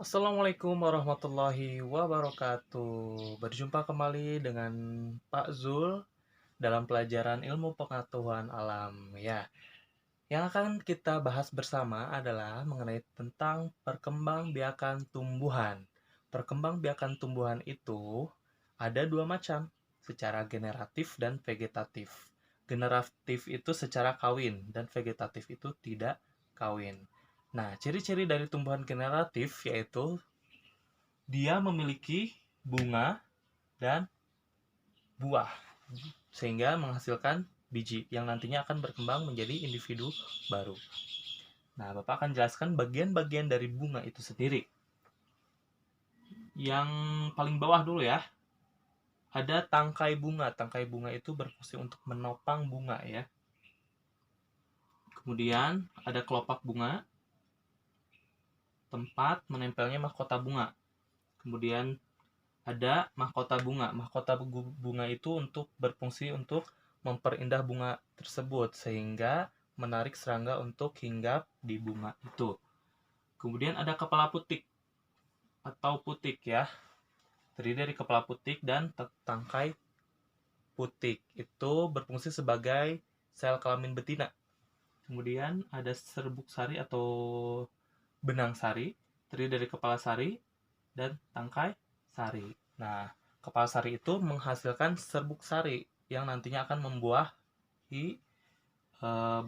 Assalamualaikum warahmatullahi wabarakatuh. Berjumpa kembali dengan Pak Zul dalam pelajaran ilmu pengetahuan alam. Ya, yang akan kita bahas bersama adalah mengenai tentang perkembangbiakan tumbuhan. Perkembangbiakan tumbuhan itu ada dua macam, secara generatif dan vegetatif. Generatif itu secara kawin dan vegetatif itu tidak kawin. Nah, ciri-ciri dari tumbuhan generatif yaitu dia memiliki bunga dan buah, sehingga menghasilkan biji yang nantinya akan berkembang menjadi individu baru. Nah, Bapak akan jelaskan bagian-bagian dari bunga itu sendiri. Yang paling bawah dulu ya, ada tangkai bunga. Tangkai bunga itu berfungsi untuk menopang bunga ya. Kemudian ada kelopak bunga, tempat menempelnya mahkota bunga. Kemudian ada mahkota bunga. Mahkota bunga itu untuk berfungsi untuk memperindah bunga tersebut sehingga menarik serangga untuk hinggap di bunga itu. Kemudian ada kepala putik atau putik ya. Terdiri dari kepala putik dan tangkai putik. Itu berfungsi sebagai sel kelamin betina. Kemudian ada serbuk sari atau benang sari, terdiri dari kepala sari dan tangkai sari. Nah, kepala sari itu menghasilkan serbuk sari yang nantinya akan membuahi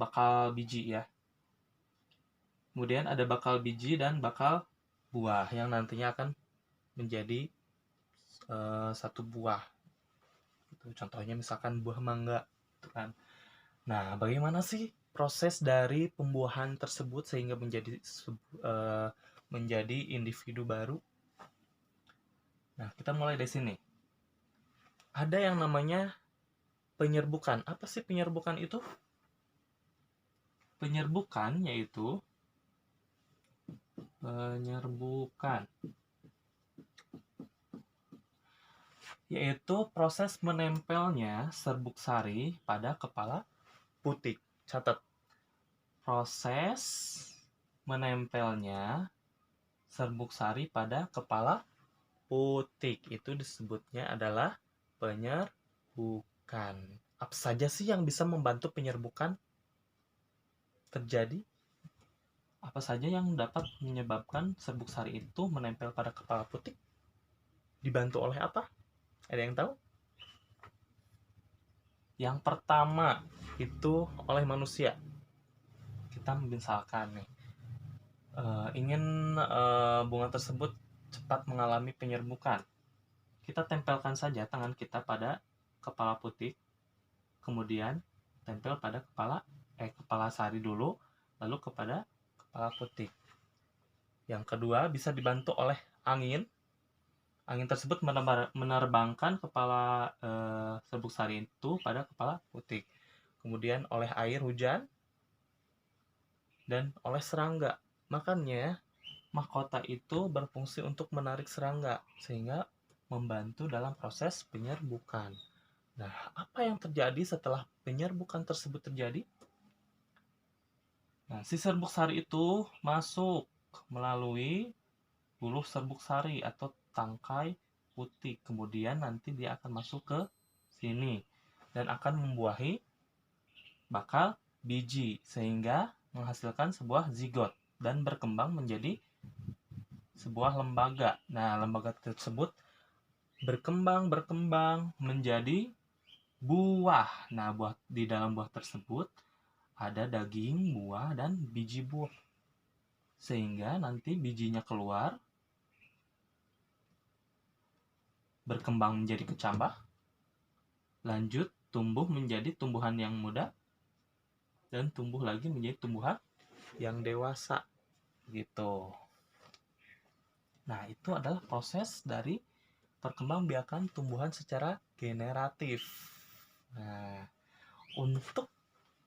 bakal biji ya. Kemudian ada bakal biji dan bakal buah yang nantinya akan menjadi satu buah. Contohnya misalkan buah mangga, gitu kan. Nah, bagaimana sih proses dari pembuahan tersebut sehingga menjadi individu baru? Nah, kita mulai dari sini. Ada yang namanya penyerbukan. Apa sih penyerbukan itu? Penyerbukan yaitu proses menempelnya serbuk sari pada kepala putik. Catat. Proses menempelnya serbuk sari pada kepala putik itu disebutnya adalah penyerbukan. Apa saja sih yang bisa membantu penyerbukan terjadi? Apa saja yang dapat menyebabkan serbuk sari itu menempel pada kepala putik? Dibantu oleh apa? Ada yang tahu? Yang pertama itu oleh manusia. Kita misalkan nih ingin bunga tersebut cepat mengalami penyerbukan. Kita tempelkan saja tangan kita pada kepala putik, kemudian tempel pada kepala sari dulu, lalu kepada kepala putik. Yang kedua bisa dibantu oleh angin. Angin tersebut menerbangkan kepala serbuk sari itu pada kepala putik. Kemudian oleh air hujan dan oleh serangga. Makanya mahkota itu berfungsi untuk menarik serangga sehingga membantu dalam proses penyerbukan. Nah, apa yang terjadi setelah penyerbukan tersebut terjadi? Nah, si serbuk sari itu masuk melalui buluh serbuk sari atau tangkai putik. Kemudian nanti dia akan masuk ke sini dan akan membuahi bakal biji sehingga menghasilkan sebuah zigot dan berkembang menjadi sebuah lembaga. Nah, lembaga tersebut berkembang menjadi buah. Nah, di dalam buah tersebut ada daging buah dan biji buah. Sehingga nanti bijinya keluar, berkembang menjadi kecambah, lanjut tumbuh menjadi tumbuhan yang muda, dan tumbuh lagi menjadi tumbuhan yang dewasa. Gitu. Nah, itu adalah proses dari perkembangbiakan tumbuhan secara generatif. Nah, untuk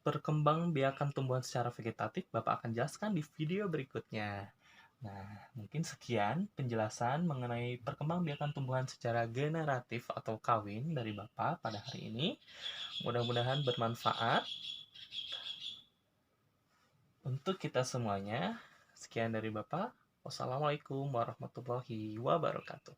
perkembangbiakan tumbuhan secara vegetatif, Bapak akan jelaskan di video berikutnya. Nah, mungkin sekian penjelasan mengenai perkembangbiakan tumbuhan secara generatif atau kawin dari Bapak pada hari ini. Mudah-mudahan bermanfaat untuk kita semuanya. Sekian dari Bapak. Wassalamualaikum warahmatullahi wabarakatuh.